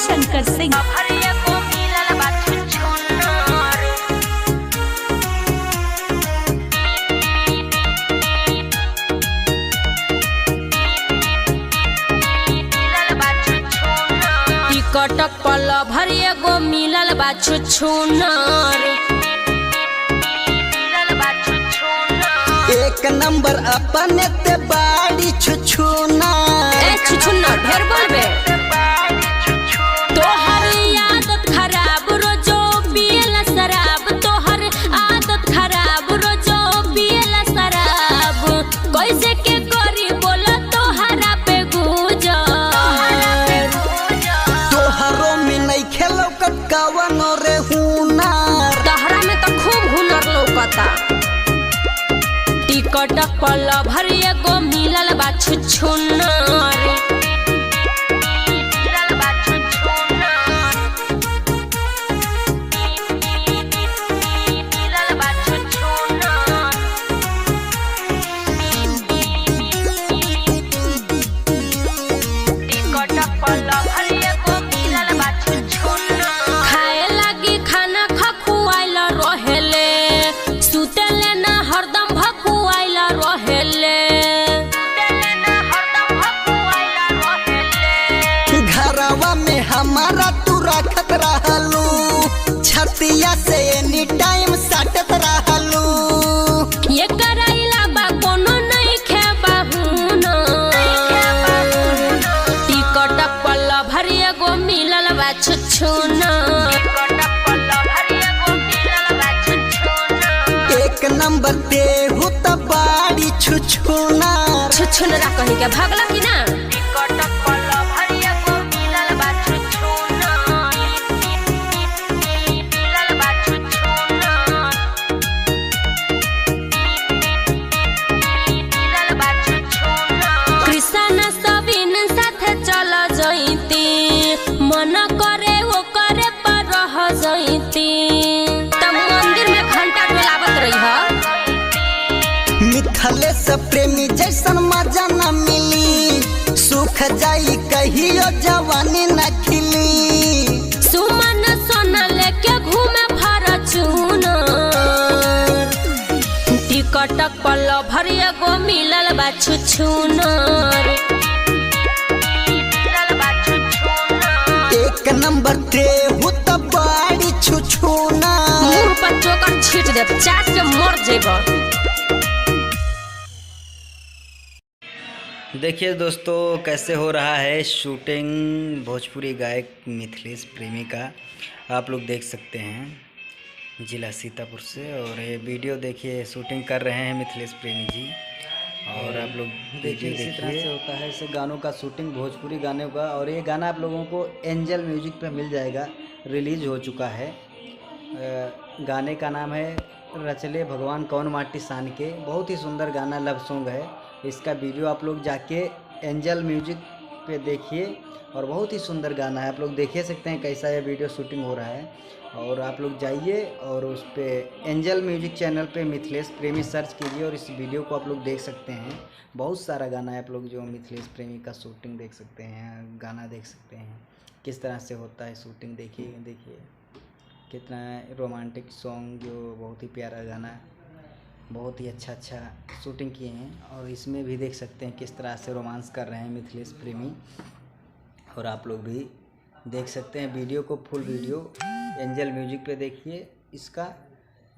शंकर सिंह। कटक पल भर एगो मिलल बा छुछुनर। एक नंबर अपने ते बाड़ी छुछुनर। ए छुछुनर ढेर बोलबे। तोहर आदत खराब रोजो पियला शराब। तोहर आदत खराब रोजो पियला शराब। कैसे के करी बोला तोहरा पे गुजर। खेलो कटकावनो रे हुनर। तहरा में तो खूब हुनर लौकता। टिकट पल भर एगो मिलल बा छुछुनर। हमारा तू रखत रहलू छतिया से एनी टाइम साटत रहलू। ये कराइला बा कोनो नहीं खेबा हुनो। टिकट पल भर एगो मिलल बा छुछुनर। एक नंबर देहु त बाड़ी छुछुनर। छुछुनरा कहीं के भागला कि ना। मन करे वो करे पर रह जईती। तब मंदिर में घंटा डोलावत रही है। मिथलेश प्रेमी जैसन मजा न मिली। सुख जाई कहियो जवानी न खिली। सुमन सोना लेके घूमे फॉर्च्यूनर। टिकट पल भर एगो मिलल बा छुछुनर। एक नंबर देहु त बाड़ी छुछुनर। मुंह पर चोकर छीट दे चाट के मर जेबो। देखिए दोस्तों कैसे हो रहा है शूटिंग भोजपुरी गायक मिथिलेश प्रेमी का। आप लोग देख सकते हैं जिला सीतापुर से। और ये वीडियो देखिए शूटिंग कर रहे हैं मिथिलेश प्रेमी जी। और आप लोग देखिए इसी तरह से होता है ऐसे गानों का शूटिंग भोजपुरी गानों का। और ये गाना आप लोगों को एंजल म्यूजिक पे मिल जाएगा। रिलीज हो चुका है। गाने का नाम है रचले भगवान कौन माटी सान के। बहुत ही सुंदर गाना लव सॉन्ग है। इसका वीडियो आप लोग जाके एंजल म्यूजिक पे देखिए। और बहुत ही सुंदर गाना है। आप लोग देख सकते हैं कैसा ये वीडियो शूटिंग हो रहा है। और आप लोग जाइए और उस पर एंजल म्यूजिक चैनल पे मिथिलेश प्रेमी सर्च कीजिए और इस वीडियो को आप लोग देख सकते हैं। बहुत सारा गाना है। आप लोग जो मिथिलेश प्रेमी का शूटिंग देख सकते हैं, गाना देख सकते हैं किस तरह से होता है शूटिंग। देखिए कितना रोमांटिक सॉन्ग जो बहुत ही प्यारा गाना है। बहुत ही अच्छा शूटिंग किए हैं। और इसमें भी देख सकते हैं किस तरह से रोमांस कर रहे हैं मिथिलेश प्रेमी। और आप लोग भी देख सकते हैं वीडियो को, फुल वीडियो एंजल म्यूजिक पे देखिए इसका।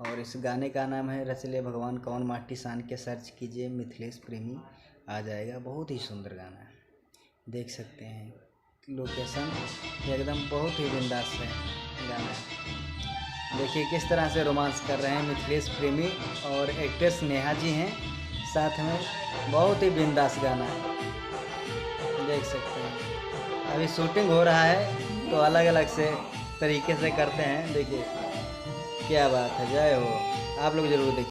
और इस गाने का नाम है रचले भगवान कौन माटी सान के। सर्च कीजिए मिथिलेश प्रेमी आ जाएगा। बहुत ही सुंदर गाना है। देख सकते हैं लोकेशन एकदम बहुत ही बिंदास है गाना। देखिए किस तरह से रोमांस कर रहे हैं मिथिलेश प्रेमी। और एक्ट्रेस नेहा जी हैं साथ में। बहुत ही बिंदास गाना है। देख सकते हैं अभी शूटिंग हो रहा है तो अलग अलग से तरीके से करते हैं। देखिए क्या बात है। जय हो। आप लोग ज़रूर देखिए।